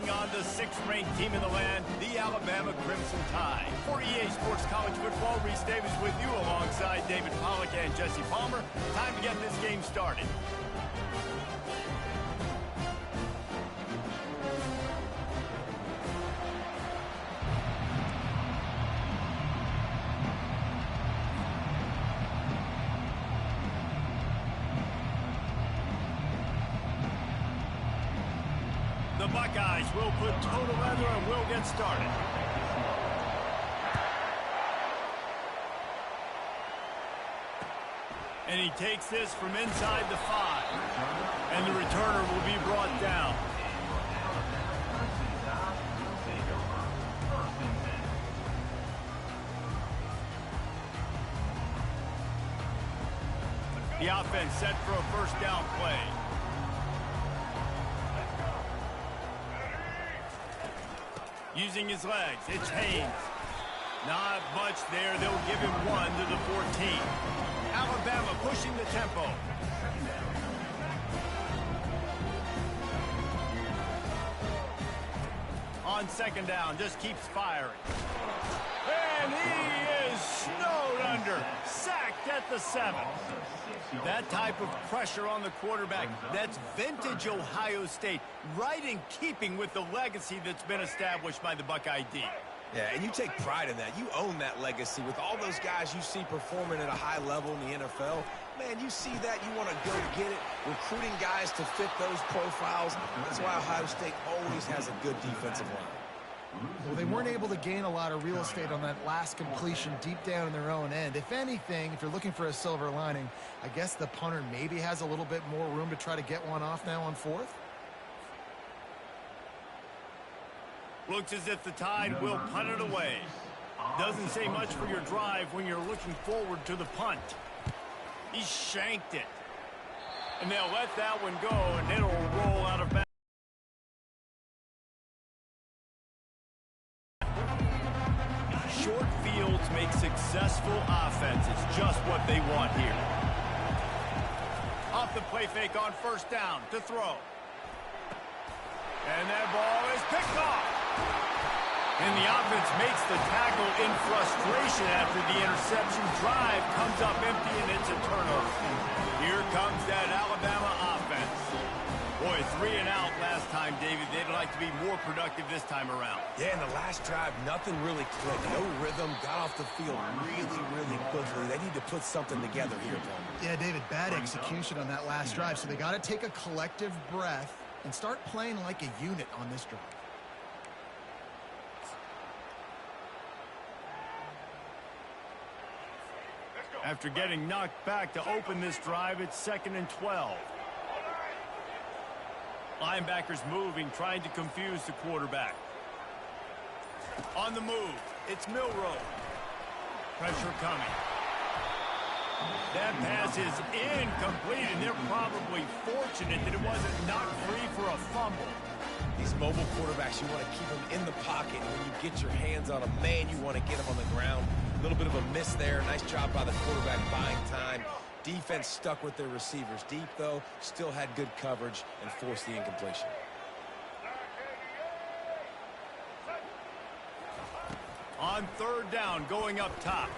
taking on the 6th-ranked team in the land, the Alabama Crimson Tide. For EA Sports College Football, Reese Davis with you alongside David Pollack and Jesse Palmer. Time to get this game started. The Buckeyes will put total leather and will get started. And he takes this from inside the 5. And the returner will be brought down. The offense set for a first down play. Using his legs, it's Haynes. Not much there. They'll give him 1 to the 14. Alabama pushing the tempo. On second down, just keeps firing. And he is snowed under. Sacked at the 7. That type of pressure on the quarterback, that's vintage Ohio State, right in keeping with the legacy that's been established by the Buckeye D. Yeah, and you take pride in that. You own that legacy. With all those guys you see performing at a high level in the NFL, man, you see that, you want to go get it, recruiting guys to fit those profiles. That's why Ohio State always has a good defensive line. Well, they weren't able to gain a lot of real estate on that last completion deep down in their own end. If anything, if you're looking for a silver lining, I guess the punter maybe has a little bit more room to try to get one off now on 4th. Looks as if the Tide will punt it away. Doesn't say much for your drive when you're looking forward to the punt. He shanked it. And they'll let that one go, and it'll roll out of bounds. Short fields make successful offenses, just what they want here. Off the play fake on first down to throw. And that ball is picked off. And the offense makes the tackle in frustration after the interception. Drive comes up empty, and it's a turnover. Here comes that Alabama offense. Boy, 3 and out last time, David. They'd like to be more productive this time around. Yeah, in the last drive, nothing really clicked. No rhythm, got off the field really quickly. They need to put something together here, Tom. Yeah, David, bad execution on that last drive, so they got to take a collective breath and start playing like a unit on this drive. After getting knocked back to open this drive, it's 2nd and 12. Linebackers moving, trying to confuse the quarterback. On the move, it's Milroe. Pressure coming. That pass is incomplete, and they're probably fortunate that it wasn't knocked free for a fumble. These mobile quarterbacks, you want to keep them in the pocket. When you get your hands on them, man, you want to get them on the ground. A little bit of a miss there. Nice job by the quarterback buying time. Defense stuck with their receivers deep, though. Still had good coverage and forced the incompletion. On third down, going up top.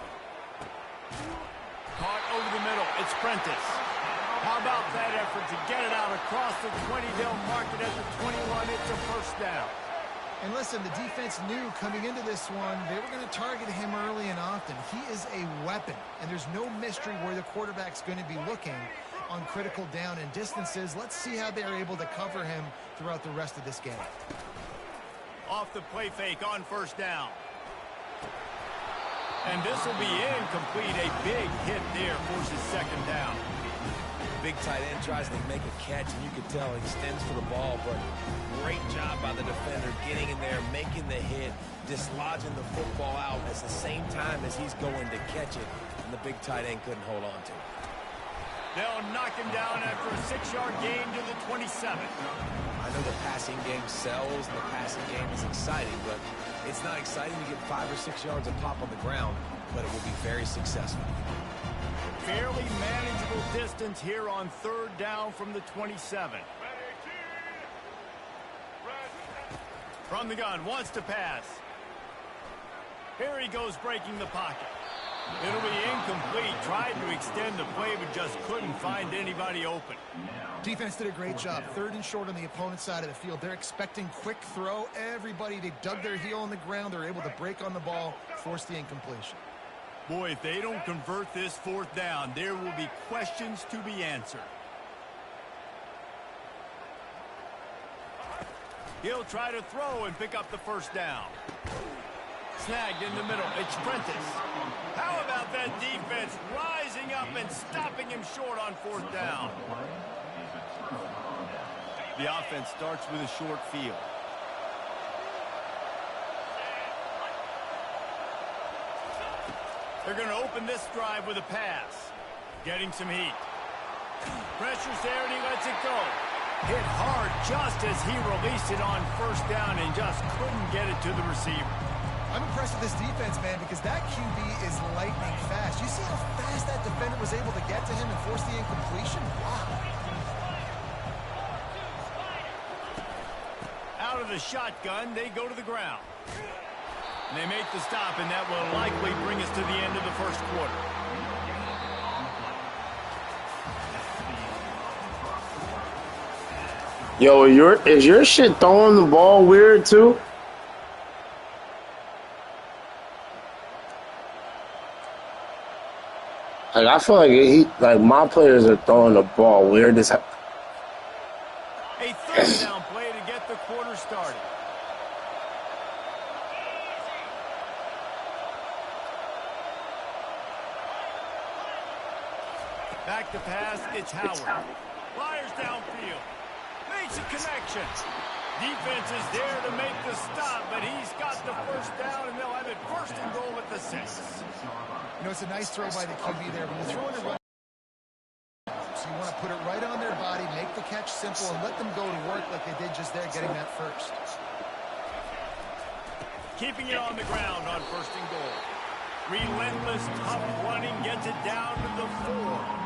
Caught over the middle. It's Prentice. How about that effort to get it out across the 20? They'll mark it at the 21. It's a first down. And listen, the defense knew coming into this one, they were going to target him early and often. He is a weapon, and there's no mystery where the quarterback's going to be looking on critical down and distances. Let's see how they're able to cover him throughout the rest of this game. Off the play fake on first down. And this will be incomplete. A big hit there forces second down. Big tight end tries to make a catch, and you can tell he extends for the ball, but great job by the defender getting in there, making the hit, dislodging the football out at the same time as he's going to catch it, and the big tight end couldn't hold on to it. They'll knock him down after a 6-yard gain to the 27. I know the passing game sells, and the passing game is exciting, but it's not exciting to get 5 or 6 yards of pop on the ground, but it will be very successful. Fairly manageable distance here on third down from the 27. From the gun, wants to pass. Here he goes breaking the pocket. It'll be incomplete. Tried to extend the play, but just couldn't find anybody open. Defense did a great job. 3rd and short on the opponent's side of the field. They're expecting quick throw. Everybody, they dug their heel on the ground. They're able to break on the ball, force the incompletion. Boy, if they don't convert this 4th down, there will be questions to be answered. He'll try to throw and pick up the 1st down. Snagged in the middle. It's Prentice. How about that defense rising up and stopping him short on 4th down? The offense starts with a short field. They're going to open this drive with a pass. Getting some heat. Pressure's there and he lets it go. Hit hard just as he released it on 1st down and just couldn't get it to the receiver. I'm impressed with this defense, man, because that QB is lightning fast. You see how fast that defender was able to get to him and force the incompletion? Wow. Out of the shotgun, they go to the ground. And they make the stop, and that will likely bring us to the end of the 1st quarter. Yo, is your shit throwing the ball weird too? Like I feel like my players are throwing the ball weird as hell. A 3rd down play to get the quarter started. Back to pass, it's Howard. Flyers downfield. Makes a connection. Defense is there to make the stop, but he's got the 1st down, and they'll have it 1st and goal at the 6. You know, it's a nice throw by the QB there, but you're throwing a run. So you want to put it right on their body, make the catch simple, and let them go to work like they did just there, getting that 1st. Keeping it on the ground on 1st and goal. Relentless, tough running, gets it down to the 4.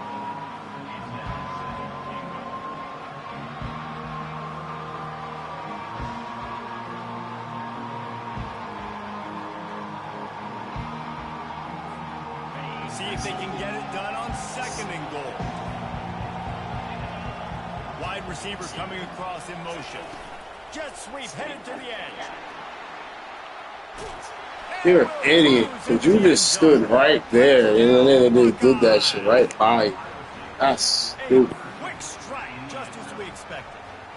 See if they can get it done on 2nd and goal. Wide receiver coming across in motion. Jet sweep headed to the edge. You're an idiot, because you just stood right there, and then they just did that shit right by you. That's stupid. Quick strike, just as we expected.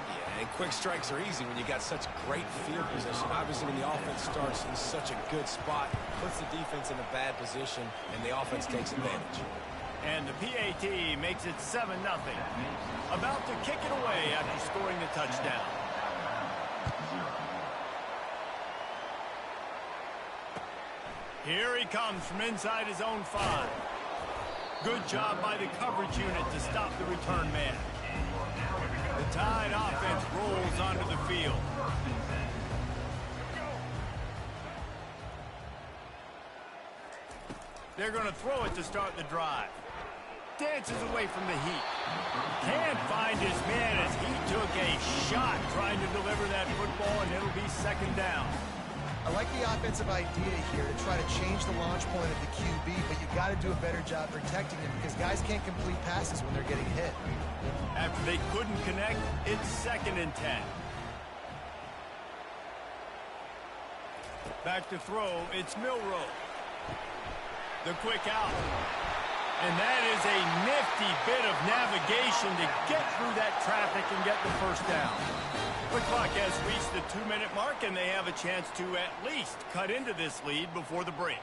Yeah, and quick strikes are easy when you got such great field position. Obviously, when the offense starts in such a good spot, puts the defense in a bad position, and the offense takes advantage. And the PAT makes it 7-0. About to kick it away after scoring the touchdown. Here he comes from inside his own 5. Good job by the coverage unit to stop the return man. The Tide offense rolls onto the field. They're going to throw it to start the drive. Dances away from the heat. Can't find his man as he took a shot trying to deliver that football, and it'll be 2nd down. I like the offensive idea here to try to change the launch point of the QB, but you got to do a better job protecting him because guys can't complete passes when they're getting hit. After they couldn't connect, it's 2nd and 10. Back to throw, it's Milroe. The quick out. And that is a nifty bit of navigation to get through that traffic and get the 1st down. The clock has reached the 2-minute mark, and they have a chance to at least cut into this lead before the break.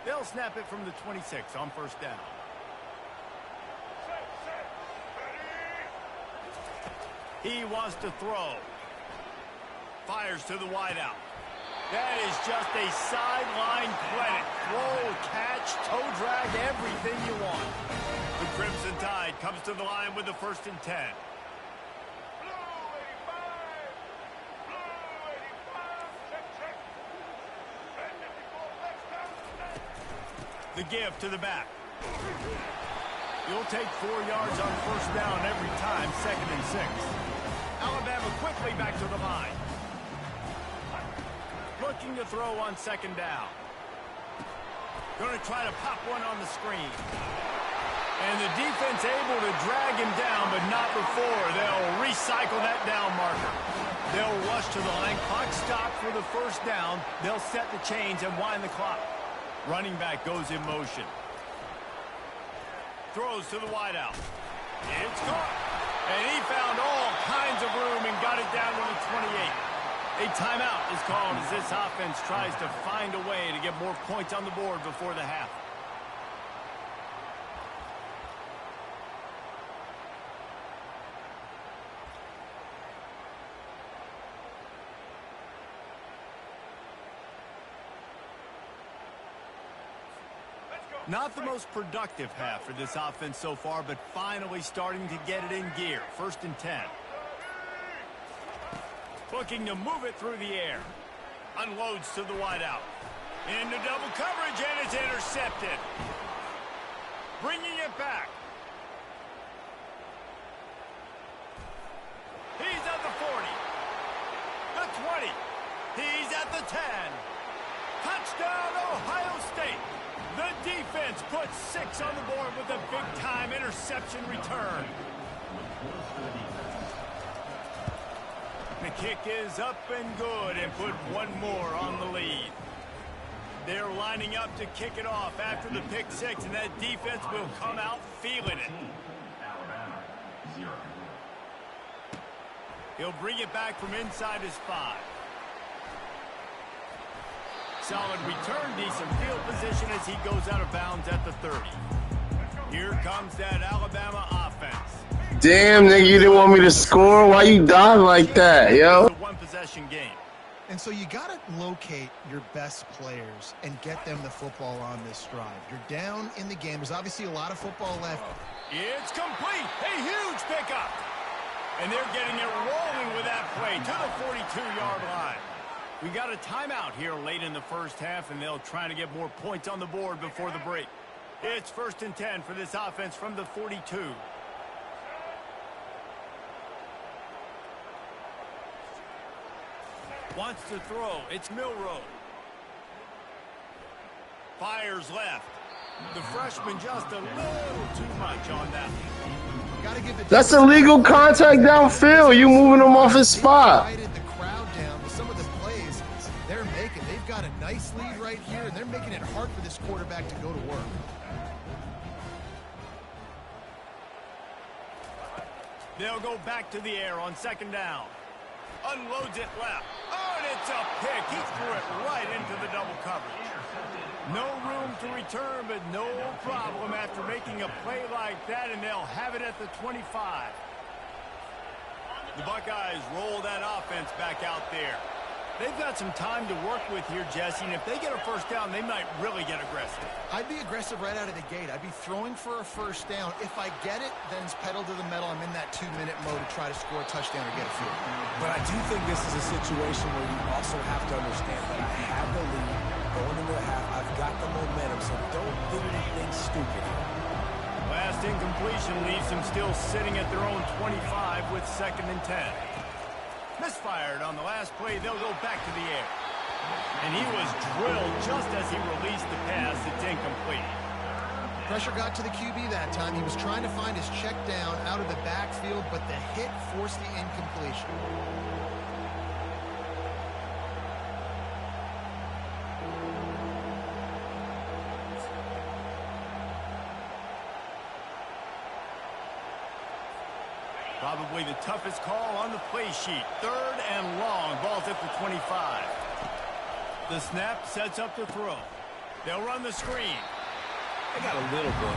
They'll snap it from the 26 on 1st down. He wants to throw. Fires to the wideout. That is just a sideline credit. Throw, catch, toe drag, everything you want. The Crimson Tide comes to the line with the 1st and 10. The give to the back. You'll take 4 yards on 1st down every time, 2nd and 6. Alabama quickly back to the line. looking to throw on second down. Going to try to pop one on the screen. And the defense able to drag him down, but not before. They'll recycle that down marker. They'll rush to the line. Clock stopped for the first down. They'll set the chains and wind the clock. Running back goes in motion. Throws to the wideout. It's caught. And he found all kinds of room and got it down to the 28. A timeout is called as this offense tries to find a way to get more points on the board before the half. Not the most productive half for this offense so far, but finally starting to get it in gear. 1st and 10. Looking to move it through the air. Unloads to the wideout. Into double coverage, and it's intercepted. Bringing it back. He's at the 40. The 20. He's at the 10. Touchdown, Ohio State. The defense puts 6 on the board with a big-time interception return. The kick is up and good and put one more on the lead. They're lining up to kick it off after the pick 6, and that defense will come out feeling it. He'll bring it back from inside his 5. Solid return, decent field position as he goes out of bounds at the 30. Here comes that Alabama offense. Damn, nigga, you didn't want me to score? Why you dive like that, yo? It's a one-possession game. And so you got to locate your best players and get them the football on this drive. You're down in the game. There's obviously a lot of football left. It's complete. A huge pickup. And they're getting it rolling with that play to the 42-yard line. We got a timeout here late in the first half, and they'll try to get more points on the board before the break. It's 1st and 10 for this offense from the 42. Wants to throw. It's Milroe. Fires left. The freshman just a little too much on that. That's illegal contact downfield. You moving him off his spot. The crowd down with some of the plays they're making. They've got a nice lead right here, and they're making it hard for this quarterback to go to work. They'll go back to the air on second down. Unloads it left. Oh, and it's a pick. He threw it right into the double coverage. No room to return, but no problem after making a play like that, and they'll have it at the 25. The Buckeyes roll that offense back out there. They've got some time to work with here, Jesse, and if they get a first down, they might really get aggressive. I'd be aggressive right out of the gate. I'd be throwing for a first down. If I get it, then it's pedal to the metal. I'm in that 2-minute mode to try to score a touchdown or get a field. But I do think this is a situation where you also have to understand that I have the lead going into the half. I've got the momentum, so don't do anything stupid here. Last incompletion leaves them still sitting at their own 25 with 2nd and 10. Misfired on the last play. They'll go back to the air. And he was drilled just as he released the pass. It's incomplete. Pressure got to the QB that time. He was trying to find his check down out of the backfield, but the hit forced the incompletion. Probably the toughest call on the play sheet. 3rd and long. Ball's at the 25. The snap sets up the throw. They'll run the screen. They got a little bit,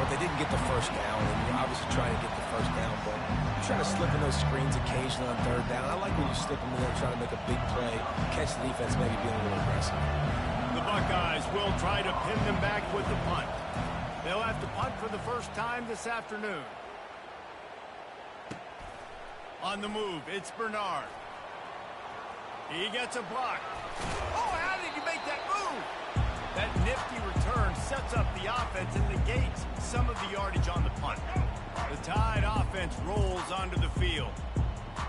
but they didn't get the first down. And you're obviously trying to get the first down, but you try to slip in those screens occasionally on 3rd down. I like when you slip them in there, try to make a big play, catch the defense, maybe being a little aggressive. The Buckeyes will try to pin them back with the punt. They'll have to punt for the first time this afternoon. On the move, it's Bernard. He gets a block. Oh, how did he make that move? That nifty return sets up the offense and negates some of the yardage on the punt. The Tide offense rolls onto the field.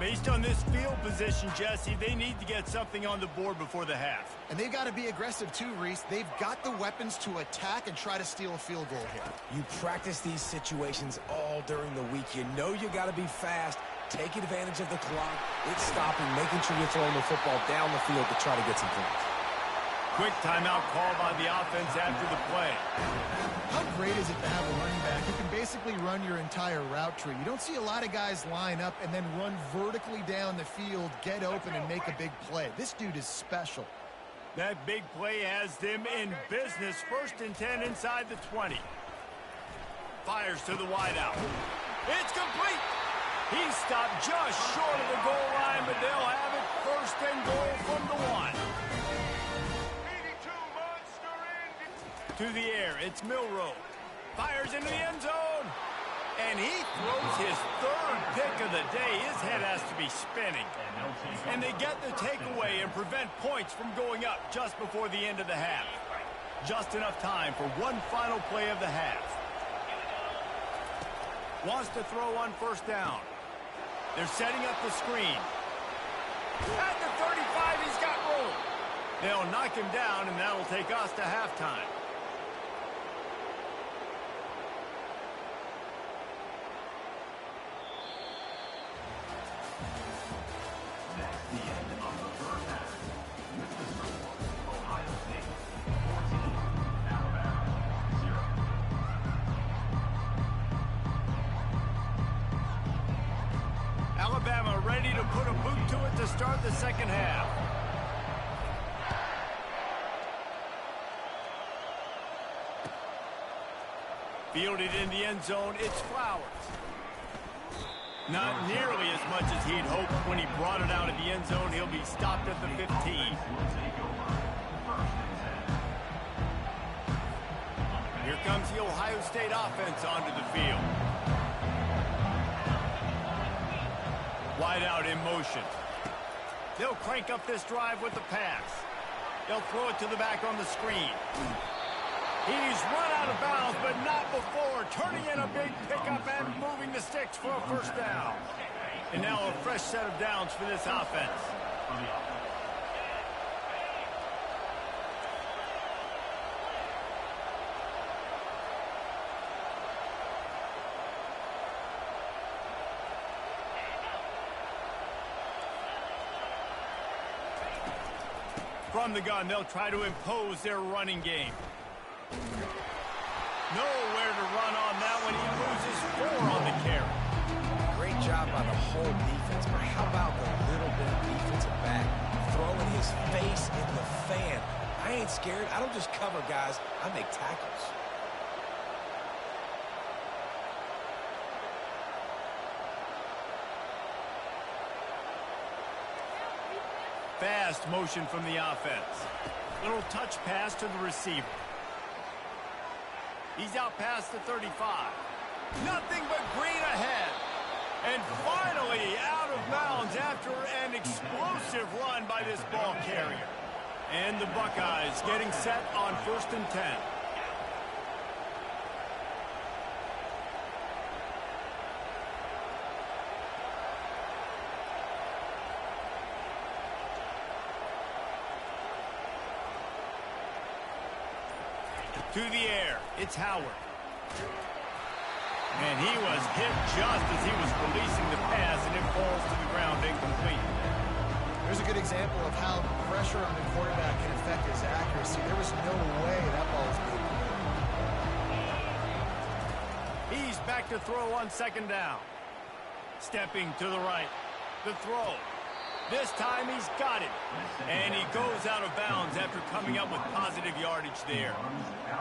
Based on this field position, Jesse, they need to get something on the board before the half. And they've got to be aggressive too, Reese. They've got the weapons to attack and try to steal a field goal here. You practice these situations all during the week. You know you got to be fast, take advantage of the clock, it's stopping, making sure you're throwing the football down the field to try to get some points. Quick timeout call by the offense after the play. How great is it to have a running back who can basically run your entire route tree? You don't see a lot of guys line up and then run vertically down the field, get open, and make a big play. This dude is special. That big play has them in business. 1st and 10 inside the 20. Fires to the wideout. It's complete. He stopped just short of the goal line, but they'll have it 1st and goal from the 1. To the air, it's Milroe. Fires into the end zone. And he throws his 3rd pick of the day. His head has to be spinning. And they get the takeaway and prevent points from going up just before the end of the half. Just enough time for one final play of the half. Wants to throw on 1st down. They're setting up the screen. At the 35, he's got room. They'll knock him down, and that'll take us to halftime. Alabama ready to put a boot to it to start the 2nd half. Fielded in the end zone, it's Flowers. Not nearly as much as he'd hoped when he brought it out of the end zone. He'll be stopped at the 15. Here comes the Ohio State offense onto the field. Wide out in motion. They'll crank up this drive with the pass. They'll throw it to the back on the screen. He's run out of bounds, but not before. Turning in a big pickup and moving the sticks for a 1st down. And now a fresh set of downs for this offense. From the gun, they'll try to impose their running game. Nowhere to run on that one. He loses 4 on the carry. Great job by the whole defense, but how about the little bit of defensive back throwing his face in the fan? I ain't scared. I don't just cover guys. I make tackles. Fast motion from the offense. Little touch pass to the receiver. He's out past the 35. Nothing but green ahead. And finally out of bounds after an explosive run by this ball carrier. And the Buckeyes getting set on 1st and 10. To the air, it's Howard. And he was hit just as he was releasing the pass, and it falls to the ground incomplete. There's a good example of how pressure on the quarterback can affect his accuracy. There was no way that ball was moving. He's back to throw on 2nd down. Stepping to the right. The throw. This time he's got it. And he goes out of bounds after coming up with positive yardage there.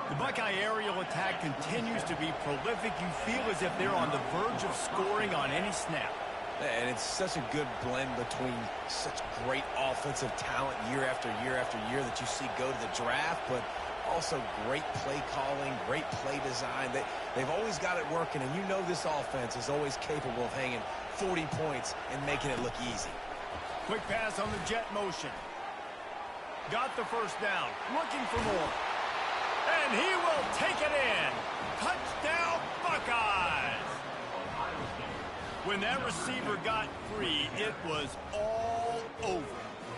The Buckeye aerial attack continues to be prolific. You feel as if they're on the verge of scoring on any snap. And it's such a good blend between such great offensive talent year after year after year that you see go to the draft, but also great play calling, great play design. They've always got it working, and you know this offense is always capable of hanging 40 points and making it look easy. Quick pass on the jet motion. Got the 1st down. Looking for more. And he will take it in. Touchdown, Buckeyes. When that receiver got free, it was all over.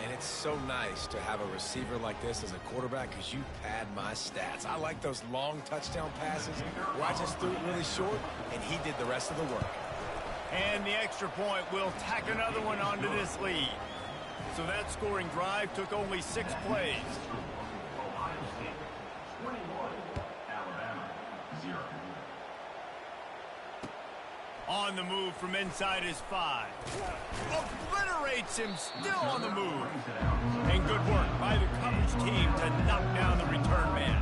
And it's so nice to have a receiver like this as a quarterback because you pad my stats. I like those long touchdown passes where I just threw it really short, and he did the rest of the work. And the extra point will tack another one onto this lead. So that scoring drive took only 6 plays. On the move from inside his 5. Obliterates him, still on the move. And good work by the coverage team to knock down the return man.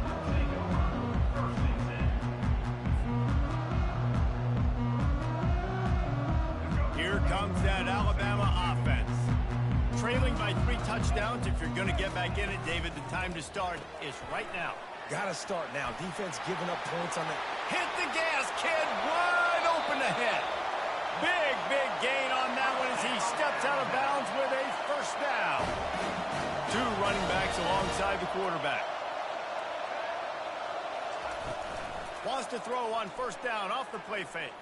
Here comes that Alabama offense. Trailing by 3 touchdowns. If you're going to get back in it, David, the time to start is right now. Gotta start now. Defense giving up points on that. Hit the gas, kid. Wide open ahead. Big gain on that one as he steps out of bounds with a first down. 2 running backs alongside the quarterback. Wants to throw on first down off the play fake.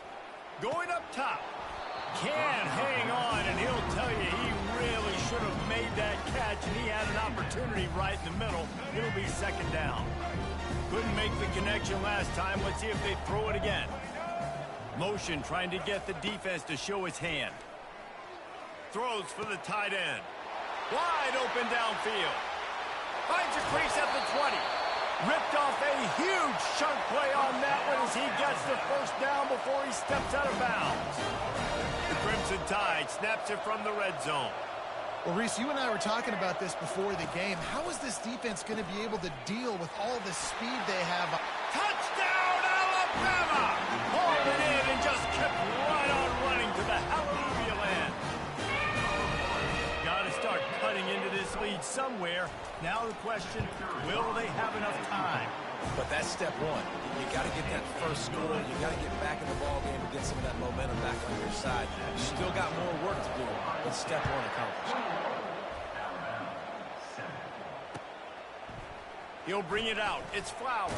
Going up top. Can hang on, and he'll tell you he really should have made that catch, and he had an opportunity right in the middle. It'll be second down. Couldn't make the connection last time. Let's see if they throw it again. Motion trying to get the defense to show his hand. Throws for the tight end. Wide open downfield. Finds a crease at the 20. Ripped off a huge chunk play on that one as he gets the first down before he steps out of bounds. The Crimson Tide snaps it from the red zone. Well, Reese, you and I were talking about this before the game. How is this defense going to be able to deal with all the speed they have? Touchdown, Alabama! Hauled it in and just kept right on running to the hallelujah land. Got to start cutting into this lead somewhere. Now the question, will they have enough time? But that's step 1. You got to get that first score. You got to get back in the ball game and get some of that momentum back on your side. You still got more work to do, but step 1 accomplished. He'll bring it out. It's Flowers.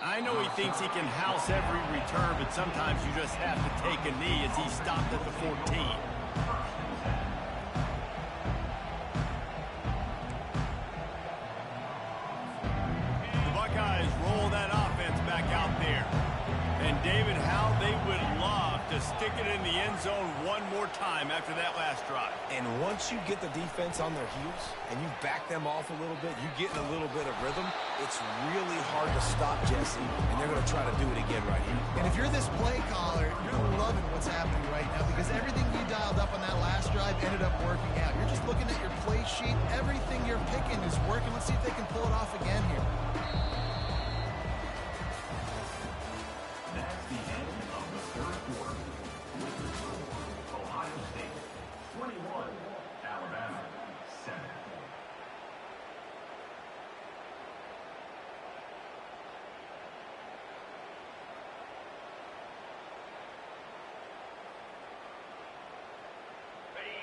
I know he thinks he can house every return, but sometimes you just have to take a knee as he stopped at the 14. Buckeyes roll that offense back out there. And David, how they would love to stick it in the end zone one more time after that last drive. And once you get the defense on their heels and you back them off a little bit, you get in a little bit of rhythm, it's really hard to stop Jesse, and they're going to try to do it again right here. And if you're this play caller, you're loving what's happening right now because everything you dialed up on that last drive ended up working out. You're just looking at your play sheet. Everything you're picking is working. Let's see if they can pull it off again here.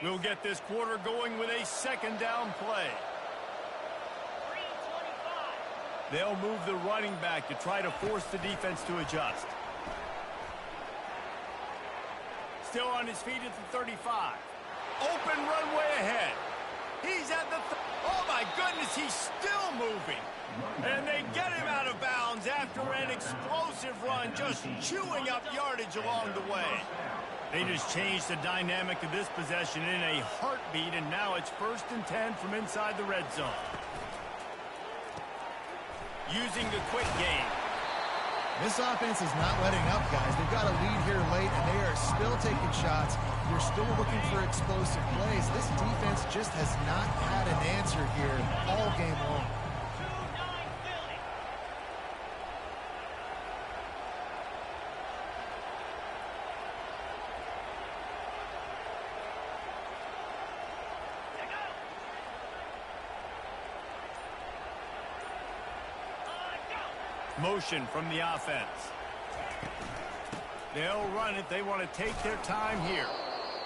We'll get this quarter going with a second down play. They'll move the running back to try to force the defense to adjust. Still on his feet at the 35. Open runway ahead. He's at the... Oh, my goodness, he's still moving. And they get him out of bounds after an explosive run, just chewing up yardage along the way. They just changed the dynamic of this possession in a heartbeat, and now it's 1st and 10 from inside the red zone. Using the quick game. This offense is not letting up, guys. They've got a lead here late, and they are still taking shots. You're still looking for explosive plays. This defense just has not had an answer here all game long. Motion from the offense. They'll run it. They want to take their time here.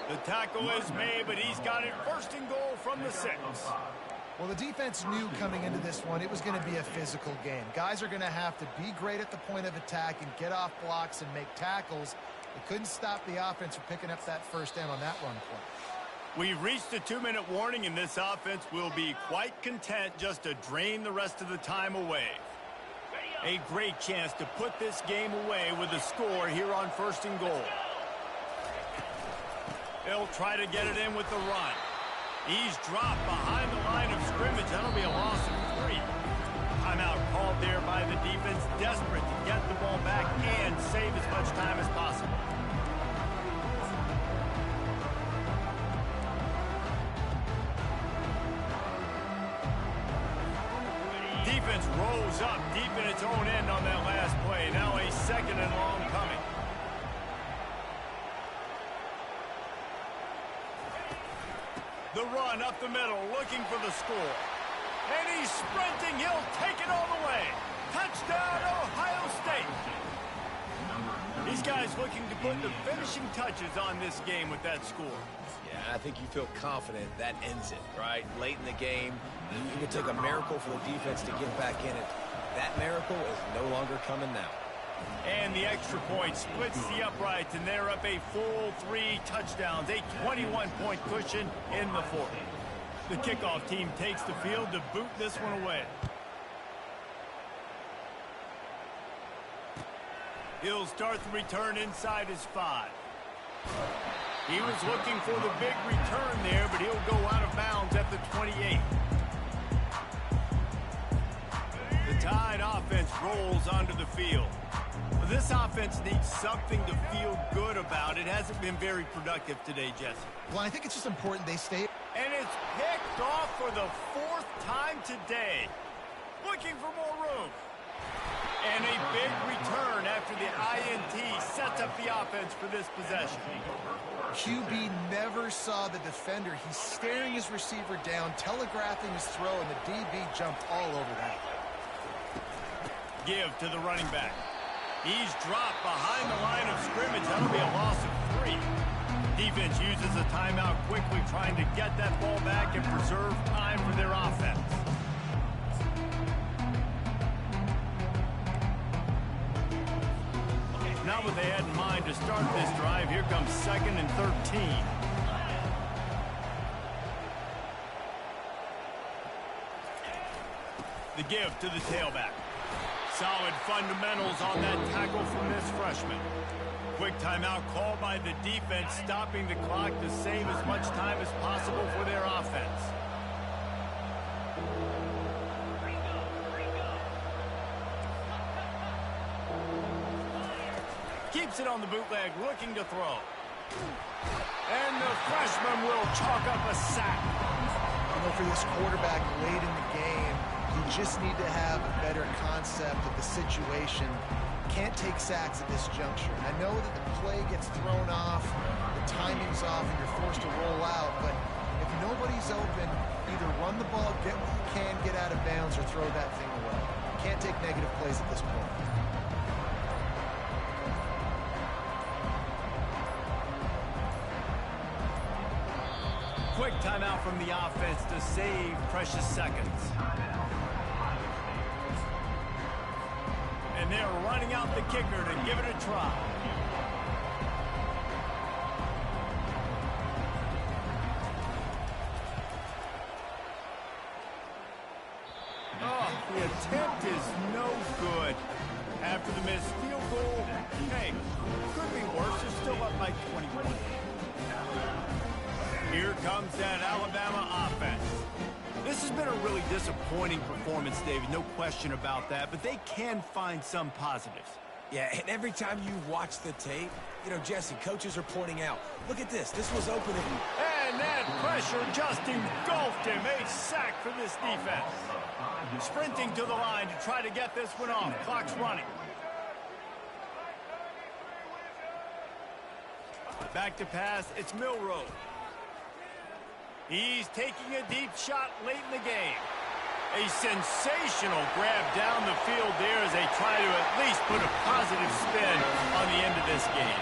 The tackle is made, but he's got it 1st and goal from the 6. Well, the defense knew coming into this one it was going to be a physical game. Guys are going to have to be great at the point of attack and get off blocks and make tackles. They couldn't stop the offense from picking up that first down on that run play. We've reached the 2-minute warning, and this offense will be quite content just to drain the rest of the time away. A great chance to put this game away with a score here on 1st and goal. They'll try to get it in with the run. He's dropped behind the line of scrimmage. That'll be a loss of 3. Timeout called there by the defense, desperate to get the ball back and save as much time as possible. Defense rolls up deep in its own end on that last play. Now a 2nd and long coming. The run up the middle, looking for the score. And he's sprinting. He'll take it all the way. Touchdown, Ohio State. These guys looking to put the finishing touches on this game with that score. Yeah, I think you feel confident that ends it, right? Late in the game, you can take a miracle for the defense to get back in it. That miracle is no longer coming now. And the extra point splits the uprights, and they're up a full 3 touchdowns, a 21-point cushion in the 4th. The kickoff team takes the field to boot this one away. He'll start the return inside his 5. He was looking for the big return there, but he'll go out of bounds at the 28. The Tide offense rolls onto the field. This offense needs something to feel good about. It hasn't been very productive today, Jesse. Well, I think it's just important they stay. And it's picked off for the 4th time today. Looking for more room. And a big return after the INT sets up the offense for this possession. QB never saw the defender. He's staring his receiver down, telegraphing his throw, and the DB jumped all over that. Give to the running back. He's dropped behind the line of scrimmage. That'll be a loss of 3. Defense uses a timeout quickly, trying to get that ball back and preserve time for their offense. Not what they had in mind to start this drive. Here comes 2nd and 13. The give to the tailback. Solid fundamentals on that tackle from this freshman. Quick timeout called by the defense, stopping the clock to save as much time as possible for their offense. Keeps it on the bootleg, looking to throw. And the freshman will chalk up a sack. You know, for this quarterback late in the game, you just need to have a better concept of the situation. Can't take sacks at this juncture. I know that the play gets thrown off, the timing's off, and you're forced to roll out, but if nobody's open, either run the ball, get what you can, get out of bounds, or throw that thing away. Can't take negative plays at this point. Quick timeout from the offense to save precious seconds. And they're running out the kicker to give it a try. Oh, the attempt is no good. After the missed field goal, hey, could be worse. They're still up by 21. Here comes that Alabama offense. This has been a really disappointing performance, David, no question about that, but they can find some positives. Yeah, and every time you watch the tape, you know, Jesse, coaches are pointing out, look at this, this was open. And that pressure just engulfed him. A sack for this defense. Sprinting to the line to try to get this one off. Clock's running. Back to pass, it's Milroe. He's taking a deep shot late in the game. A sensational grab down the field there as they try to at least put a positive spin on the end of this game.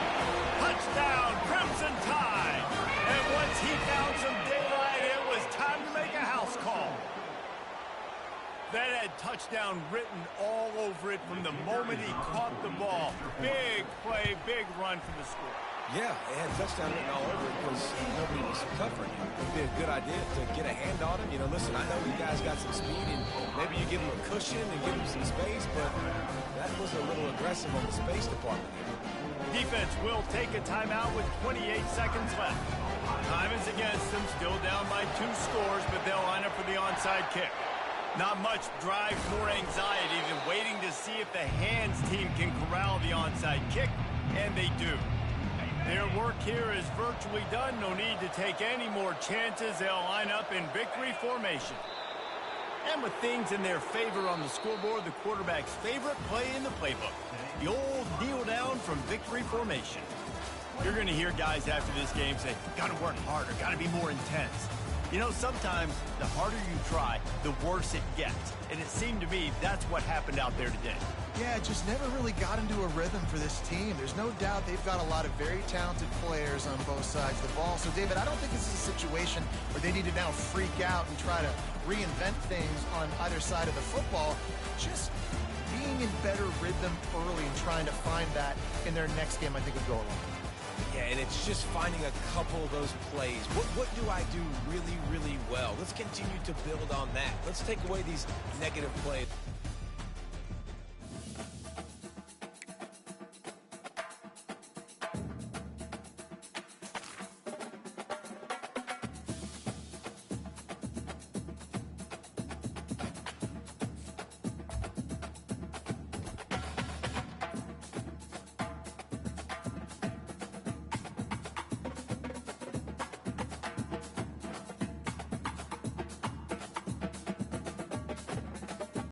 Touchdown, Crimson Tide. And once he found some daylight, it was time to make a house call. That had touchdown written all over it from the moment he caught the ball. Big play, big run for the score. Yeah, it had touchdown written all over it because nobody was covering him. It would be a good idea to get a hand on him. You know, listen, I know you guys got some speed, and maybe you give him a cushion and give him some space, but that was a little aggressive on the space department here. Defense will take a timeout with 28 seconds left. Time is against them, still down by 2 scores, but they'll line up for the onside kick. Not much drive nor anxiety than waiting to see if the hands team can corral the onside kick, and they do. Their work here is virtually done. No need to take any more chances. They'll line up in victory formation. And with things in their favor on the scoreboard, the quarterback's favorite play in the playbook, the old kneel down from victory formation. You're going to hear guys after this game say, got to work harder, got to be more intense. You know, sometimes the harder you try, the worse it gets. And it seemed to me that's what happened out there today. Yeah, it just never really got into a rhythm for this team. There's no doubt they've got a lot of very talented players on both sides of the ball. So, David, I don't think this is a situation where they need to now freak out and try to reinvent things on either side of the football. Just being in better rhythm early and trying to find that in their next game, I think, would go a long way. Yeah, and it's just finding a couple of those plays. What do I do really, really well? Let's continue to build on that. Let's take away these negative plays.